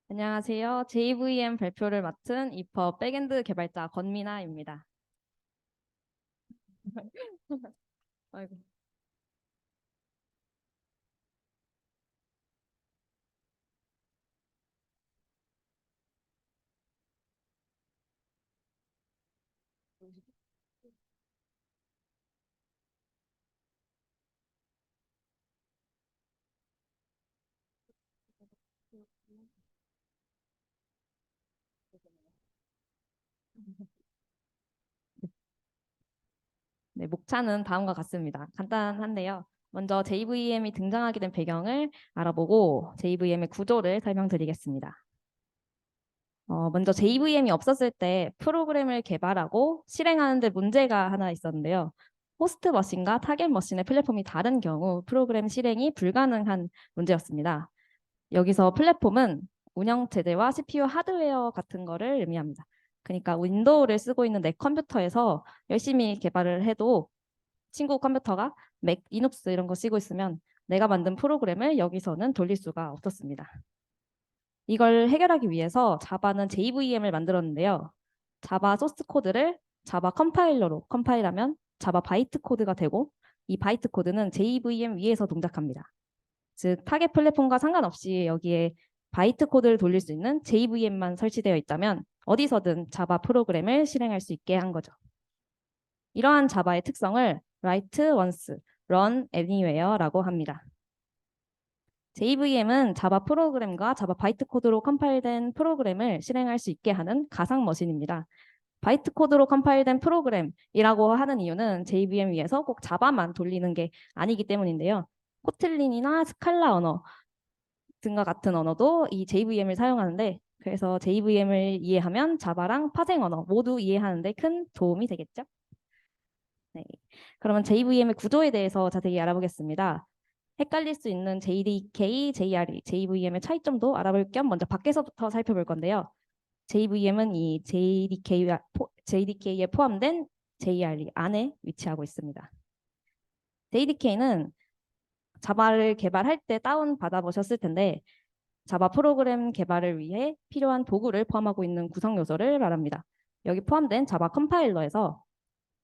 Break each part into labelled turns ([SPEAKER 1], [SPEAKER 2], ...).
[SPEAKER 1] 안녕하세요. JVM 발표를 맡은 이퍼 백엔드 개발자 권미나입니다. 아이고. 네, 목차는 다음과 같습니다. 간단한데요. 먼저 JVM이 등장하게 된 배경을 알아보고 JVM의 구조를 설명드리겠습니다. 먼저 JVM이 없었을 때 프로그램을 개발하고 실행하는 데 문제가 하나 있었는데요. 호스트 머신과 타겟 머신의 플랫폼이 다른 경우 프로그램 실행이 불가능한 문제였습니다. 여기서 플랫폼은 운영체제와 CPU 하드웨어 같은 거를 의미합니다. 그러니까 윈도우를 쓰고 있는 내 컴퓨터에서 열심히 개발을 해도 친구 컴퓨터가 맥, 리눅스 이런 거 쓰고 있으면 내가 만든 프로그램을 여기서는 돌릴 수가 없었습니다. 이걸 해결하기 위해서 자바는 JVM을 만들었는데요. 자바 소스 코드를 자바 컴파일러로 컴파일하면 자바 바이트 코드가 되고 이 바이트 코드는 JVM 위에서 동작합니다. 즉 타겟 플랫폼과 상관없이 여기에 바이트 코드를 돌릴 수 있는 JVM만 설치되어 있다면 어디서든 자바 프로그램을 실행할 수 있게 한 거죠. 이러한 자바의 특성을 write once, run anywhere라고 합니다. JVM은 자바 프로그램과 자바 바이트 코드로 컴파일된 프로그램을 실행할 수 있게 하는 가상 머신입니다. 바이트 코드로 컴파일된 프로그램이라고 하는 이유는 JVM 위에서 꼭 자바만 돌리는 게 아니기 때문인데요. 코틀린이나 스칼라 언어 등과 같은 언어도 이 JVM을 사용하는데 그래서 JVM을 이해하면 자바랑 파생 언어 모두 이해하는데 큰 도움이 되겠죠? 네. 그러면 JVM의 구조에 대해서 자세히 알아보겠습니다. 헷갈릴 수 있는 JDK, JRE, JVM의 차이점도 알아볼 겸 먼저 밖에서부터 살펴볼 건데요. JVM은 이 JDK에 포함된 JRE 안에 위치하고 있습니다. JDK는 자바를 개발할 때 다운 받아보셨을 텐데 자바 프로그램 개발을 위해 필요한 도구를 포함하고 있는 구성 요소를 말합니다. 여기 포함된 자바 컴파일러에서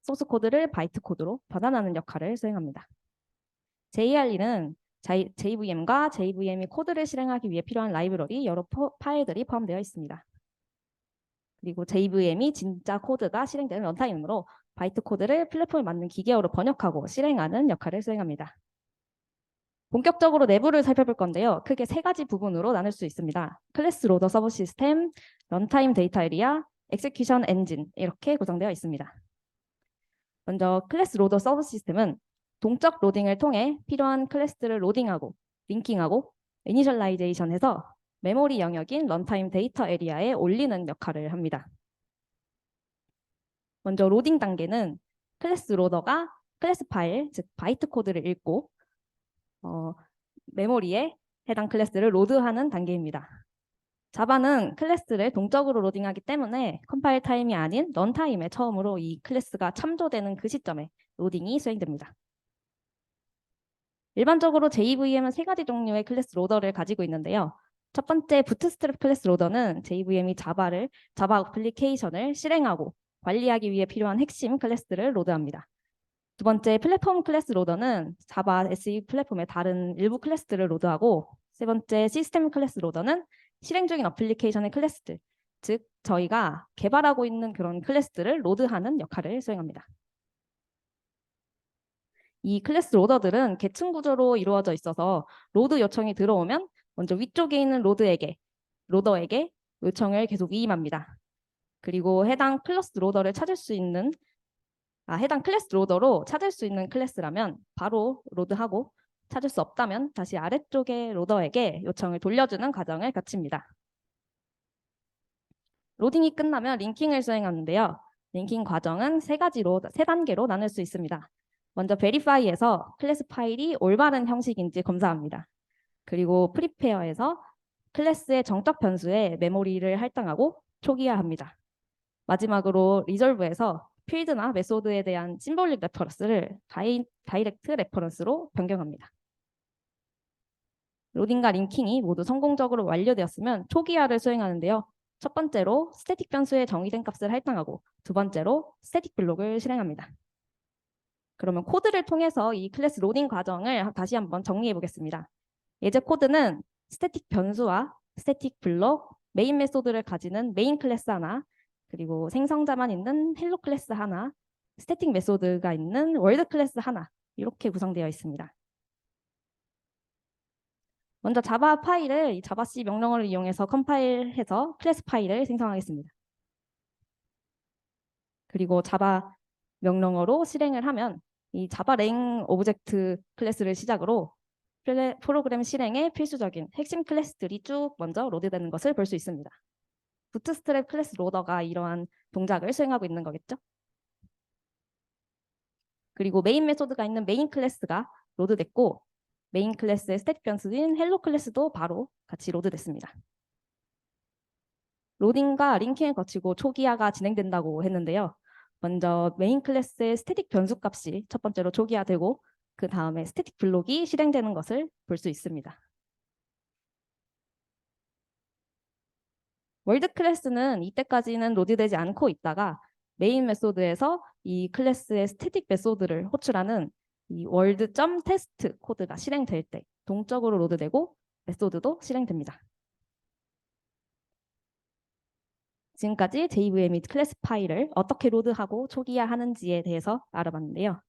[SPEAKER 1] 소스 코드를 바이트 코드로 변환하는 역할을 수행합니다. JRE는 JVM과 JVM이 코드를 실행하기 위해 필요한 라이브러리 여러 파일들이 포함되어 있습니다. 그리고 JVM이 진짜 코드가 실행되는 런타임으로 바이트 코드를 플랫폼에 맞는 기계어로 번역하고 실행하는 역할을 수행합니다. 본격적으로 내부를 살펴볼 건데요. 크게 세 가지 부분으로 나눌 수 있습니다. 클래스 로더 서브 시스템, 런타임 데이터 에리아, 엑세큐션 엔진 이렇게 구성되어 있습니다. 먼저 클래스 로더 서브 시스템은 동적 로딩을 통해 필요한 클래스를 로딩하고 링킹하고 이니셜라이제이션해서 메모리 영역인 런타임 데이터 에리아에 올리는 역할을 합니다. 먼저 로딩 단계는 클래스 로더가 클래스 파일, 즉 바이트 코드를 읽고 메모리에 해당 클래스를 로드하는 단계입니다. 자바는 클래스를 동적으로 로딩하기 때문에 컴파일 타임이 아닌 런타임에 처음으로 이 클래스가 참조되는 그 시점에 로딩이 수행됩니다. 일반적으로 JVM은 세 가지 종류의 클래스 로더를 가지고 있는데요. 첫 번째 부트스트랩 클래스 로더는 JVM이 자바 어플리케이션을 실행하고 관리하기 위해 필요한 핵심 클래스를 로드합니다. 두 번째 플랫폼 클래스 로더는 자바 SE 플랫폼의 다른 일부 클래스들을 로드하고 세 번째 시스템 클래스 로더는 실행 중인 어플리케이션의 클래스들, 즉 저희가 개발하고 있는 그런 클래스들을 로드하는 역할을 수행합니다. 이 클래스 로더들은 계층 구조로 이루어져 있어서 로드 요청이 들어오면 먼저 위쪽에 있는 로더에게 요청을 계속 위임합니다. 그리고 해당 클래스 로더를 찾을 수 있는 해당 클래스 로더로 찾을 수 있는 클래스라면 바로 로드하고 찾을 수 없다면 다시 아래쪽의 로더에게 요청을 돌려주는 과정을 거칩니다. 로딩이 끝나면 링킹을 수행하는데요. 링킹 과정은 세 단계로 나눌 수 있습니다. 먼저 verify에서 클래스 파일이 올바른 형식인지 검사합니다. 그리고 프리페어에서 클래스의 정적 변수에 메모리를 할당하고 초기화합니다. 마지막으로 resolve에서 필드나 메소드에 대한 심볼릭 레퍼런스를 다이렉트 레퍼런스로 변경합니다. 로딩과 링킹이 모두 성공적으로 완료되었으면 초기화를 수행하는데요. 첫 번째로 스태틱 변수에 정의된 값을 할당하고 두 번째로 스태틱 블록을 실행합니다. 그러면 코드를 통해서 이 클래스 로딩 과정을 다시 한번 정리해 보겠습니다. 예제 코드는 스태틱 변수와 스태틱 블록, 메인 메소드를 가지는 메인 클래스 하나, 그리고 생성자만 있는 헬로 클래스 하나, 스태틱 메소드가 있는 월드 클래스 하나, 이렇게 구성되어 있습니다. 먼저 자바 파일을 이 자바C 명령어를 이용해서 컴파일해서 클래스 파일을 생성하겠습니다. 그리고 자바 명령어로 실행을 하면 이 자바랭 오브젝트 클래스를 시작으로 프로그램 실행에 필수적인 핵심 클래스들이 쭉 먼저 로드되는 것을 볼 수 있습니다. 부트스트랩 클래스 로더가 이러한 동작을 수행하고 있는 거겠죠? 그리고 메인 메소드가 있는 메인 클래스가 로드됐고 메인 클래스의 스태틱 변수인 헬로 클래스도 바로 같이 로드됐습니다. 로딩과 링킹을 거치고 초기화가 진행된다고 했는데요. 먼저 메인 클래스의 스태틱 변수 값이 첫 번째로 초기화되고 그 다음에 스태틱 블록이 실행되는 것을 볼 수 있습니다. 월드 클래스는 이때까지는 로드되지 않고 있다가 메인 메소드에서 이 클래스의 스태틱 메소드를 호출하는 이 world.test 코드가 실행될 때 동적으로 로드되고 메소드도 실행됩니다. 지금까지 JVM 및 클래스 파일을 어떻게 로드하고 초기화하는지에 대해서 알아봤는데요.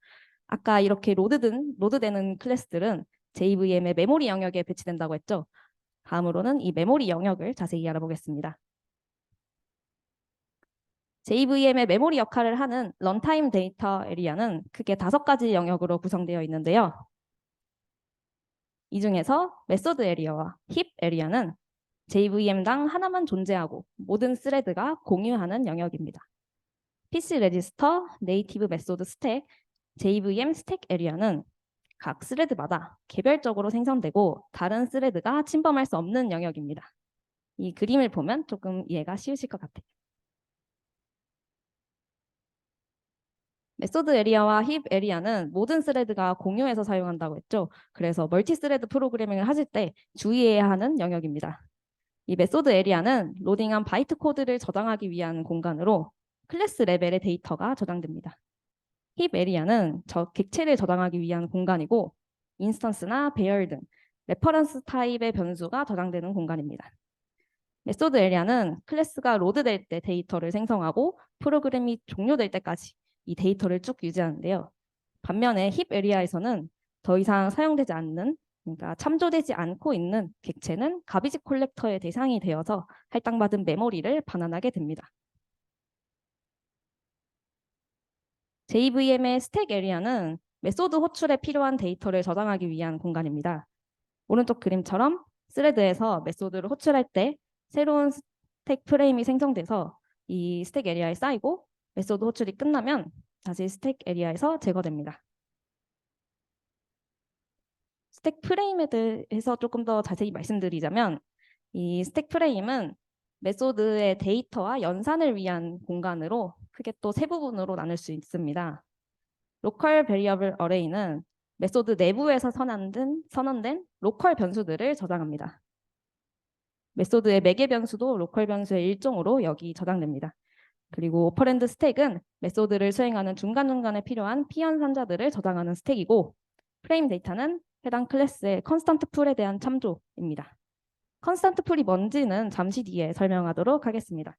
[SPEAKER 1] 아까 이렇게 로드되는 클래스들은 JVM의 메모리 영역에 배치된다고 했죠. 다음으로는 이 메모리 영역을 자세히 알아보겠습니다. JVM의 메모리 역할을 하는 런타임 데이터 에리어는 크게 5가지 영역으로 구성되어 있는데요. 이 중에서 메소드 에리어와 힙 에리어는 JVM당 하나만 존재하고 모든 스레드가 공유하는 영역입니다. PC 레지스터, 네이티브 메소드 스택, JVM 스택 에리어는 각 스레드마다 개별적으로 생성되고 다른 스레드가 침범할 수 없는 영역입니다. 이 그림을 보면 조금 이해가 쉬우실 것 같아요. 메소드 에리어와 힙 에리어는 모든 스레드가 공유해서 사용한다고 했죠. 그래서 멀티 스레드 프로그래밍을 하실 때 주의해야 하는 영역입니다. 이 메소드 에리어는 로딩한 바이트 코드를 저장하기 위한 공간으로 클래스 레벨의 데이터가 저장됩니다. 힙 에리어는 객체를 저장하기 위한 공간이고 인스턴스나 배열 등 레퍼런스 타입의 변수가 저장되는 공간입니다. 메소드 에리어는 클래스가 로드될 때 데이터를 생성하고 프로그램이 종료될 때까지 이 데이터를 쭉 유지하는데요. 반면에 힙 에리어에서는 더 이상 사용되지 않는, 그러니까 참조되지 않고 있는 객체는 가비지 콜렉터의 대상이 되어서 할당받은 메모리를 반환하게 됩니다. JVM의 스택 에리어는 메소드 호출에 필요한 데이터를 저장하기 위한 공간입니다. 오른쪽 그림처럼 스레드에서 메소드를 호출할 때 새로운 스택 프레임이 생성돼서 이 스택 에리어에 쌓이고 메소드 호출이 끝나면 다시 스택 에리어에서 제거됩니다. 스택 프레임에 대해서 조금 더 자세히 말씀드리자면 이 스택 프레임은 메소드의 데이터와 연산을 위한 공간으로 크게 또 세 부분으로 나눌 수 있습니다. 로컬 베리어블 어레이는 메소드 내부에서 선언된 로컬 변수들을 저장합니다. 메소드의 매개 변수도 로컬 변수의 일종으로 여기 저장됩니다. 그리고 오퍼랜드 스택은 메소드를 수행하는 중간중간에 필요한 피연산자들을 저장하는 스택이고 프레임 데이터는 해당 클래스의 컨스턴트 풀에 대한 참조입니다. 컨스턴트 풀이 뭔지는 잠시 뒤에 설명하도록 하겠습니다.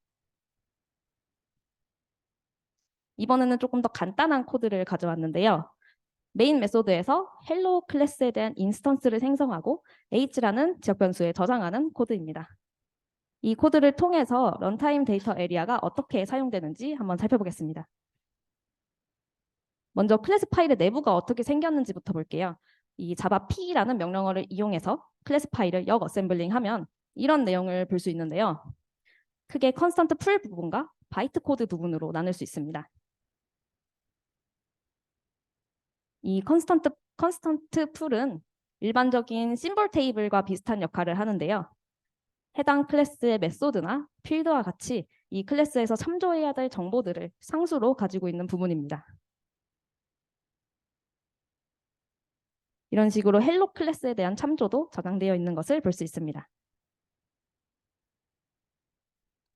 [SPEAKER 1] 이번에는 조금 더 간단한 코드를 가져왔는데요. 메인 메소드에서 헬로 클래스에 대한 인스턴스를 생성하고 h라는 지역 변수에 저장하는 코드입니다. 이 코드를 통해서 런타임 데이터 에리어가 어떻게 사용되는지 한번 살펴보겠습니다. 먼저 클래스 파일의 내부가 어떻게 생겼는지부터 볼게요. 이 자바 p라는 명령어를 이용해서 클래스 파일을 역 어셈블링 하면 이런 내용을 볼 수 있는데요. 크게 컨스턴트 풀 부분과 바이트 코드 부분으로 나눌 수 있습니다. 이 컨스턴트 풀은 일반적인 심볼 테이블과 비슷한 역할을 하는데요. 해당 클래스의 메소드나 필드와 같이 이 클래스에서 참조해야 될 정보들을 상수로 가지고 있는 부분입니다. 이런 식으로 헬로 클래스에 대한 참조도 저장되어 있는 것을 볼 수 있습니다.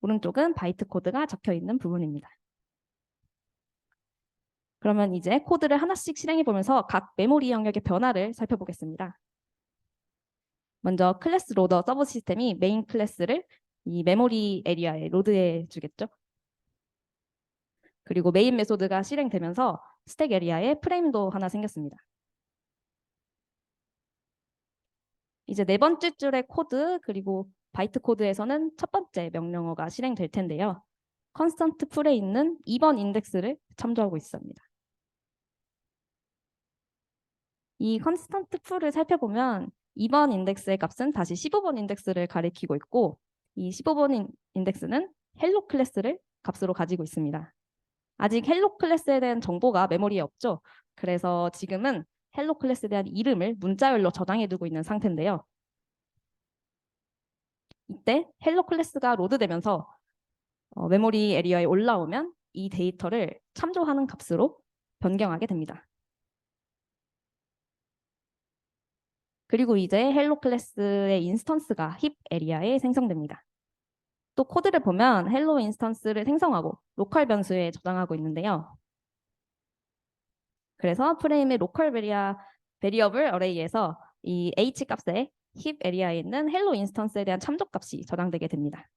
[SPEAKER 1] 오른쪽은 바이트 코드가 적혀 있는 부분입니다. 그러면 이제 코드를 하나씩 실행해 보면서 각 메모리 영역의 변화를 살펴보겠습니다. 먼저 클래스 로더 서브 시스템이 메인 클래스를 이 메모리 에리아에 로드해 주겠죠. 그리고 메인 메소드가 실행되면서 스택 에리아에 프레임도 하나 생겼습니다. 이제 네 번째 줄의 코드 그리고 바이트 코드에서는 첫 번째 명령어가 실행될 텐데요. 컨스턴트 풀에 있는 2번 인덱스를 참조하고 있습니다. 이 컨스턴트 풀을 살펴보면 2번 인덱스의 값은 다시 15번 인덱스를 가리키고 있고 이 15번 인덱스는 헬로 클래스를 값으로 가지고 있습니다. 아직 헬로 클래스에 대한 정보가 메모리에 없죠. 그래서 지금은 헬로 클래스에 대한 이름을 문자열로 저장해두고 있는 상태인데요. 이때 헬로 클래스가 로드되면서 메모리 에리어에 올라오면 이 데이터를 참조하는 값으로 변경하게 됩니다. 그리고 이제 헬로 클래스의 인스턴스가 힙 에리아에 생성됩니다. 또 코드를 보면 헬로 인스턴스를 생성하고 로컬 변수에 저장하고 있는데요. 그래서 프레임의 로컬 베리어블 어레이에서 이 h 값에 힙 에리아에 있는 헬로 인스턴스에 대한 참조 값이 저장되게 됩니다.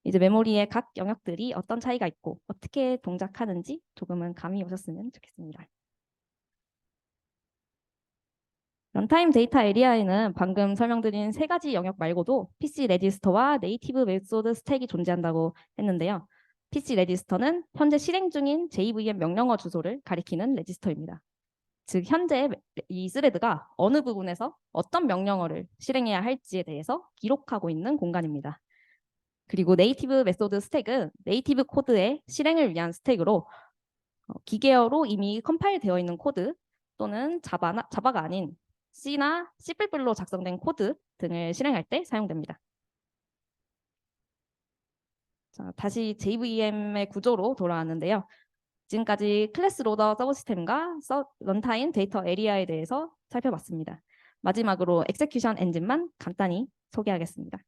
[SPEAKER 1] 이제 메모리의 각 영역들이 어떤 차이가 있고 어떻게 동작하는지 조금은 감이 오셨으면 좋겠습니다. 런타임 데이터 에리아에는 방금 설명드린 세 가지 영역 말고도 PC 레지스터와 네이티브 메소드 스택이 존재한다고 했는데요. PC 레지스터는 현재 실행 중인 JVM 명령어 주소를 가리키는 레지스터입니다. 즉 현재 이 스레드가 어느 부분에서 어떤 명령어를 실행해야 할지에 대해서 기록하고 있는 공간입니다. 그리고 네이티브 메소드 스택은 네이티브 코드의 실행을 위한 스택으로 기계어로 이미 컴파일 되어 있는 코드 또는 자바가 아닌 C나 C++로 작성된 코드 등을 실행할 때 사용됩니다. 자, 다시 JVM의 구조로 돌아왔는데요. 지금까지 클래스 로더 서브 시스템과 런타임 데이터 에리아에 대해서 살펴봤습니다. 마지막으로 엑세큐션 엔진만 간단히 소개하겠습니다.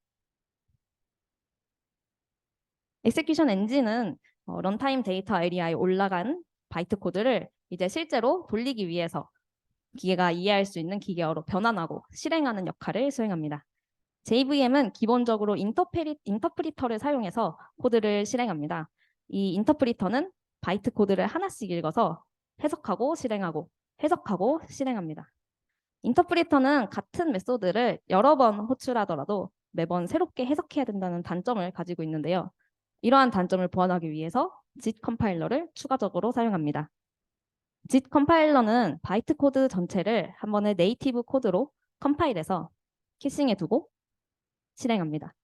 [SPEAKER 1] 엑세큐션 엔진은 런타임 데이터 에리아에 올라간 바이트 코드를 이제 실제로 돌리기 위해서 기계가 이해할 수 있는 기계어로 변환하고 실행하는 역할을 수행합니다. JVM은 기본적으로 인터프리터를 사용해서 코드를 실행합니다. 이 인터프리터는 바이트 코드를 하나씩 읽어서 해석하고 실행하고 해석하고 실행합니다. 인터프리터는 같은 메소드를 여러 번 호출하더라도 매번 새롭게 해석해야 된다는 단점을 가지고 있는데요. 이러한 단점을 보완하기 위해서 JIT 컴파일러를 추가적으로 사용합니다. JIT 컴파일러는 바이트 코드 전체를 한 번에 네이티브 코드로 컴파일해서 캐싱해 두고 실행합니다.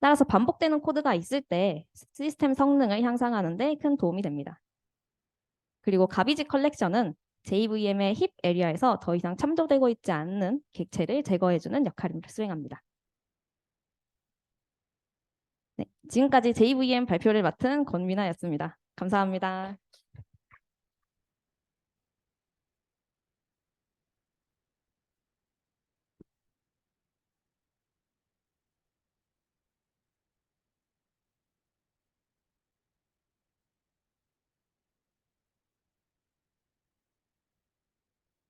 [SPEAKER 1] 따라서 반복되는 코드가 있을 때 시스템 성능을 향상하는 데 큰 도움이 됩니다. 그리고 가비지 컬렉션은 JVM의 힙 에리아에서 더 이상 참조되고 있지 않는 객체를 제거해주는 역할을 수행합니다. 네, 지금까지 JVM 발표를 맡은 권미나였습니다. 감사합니다.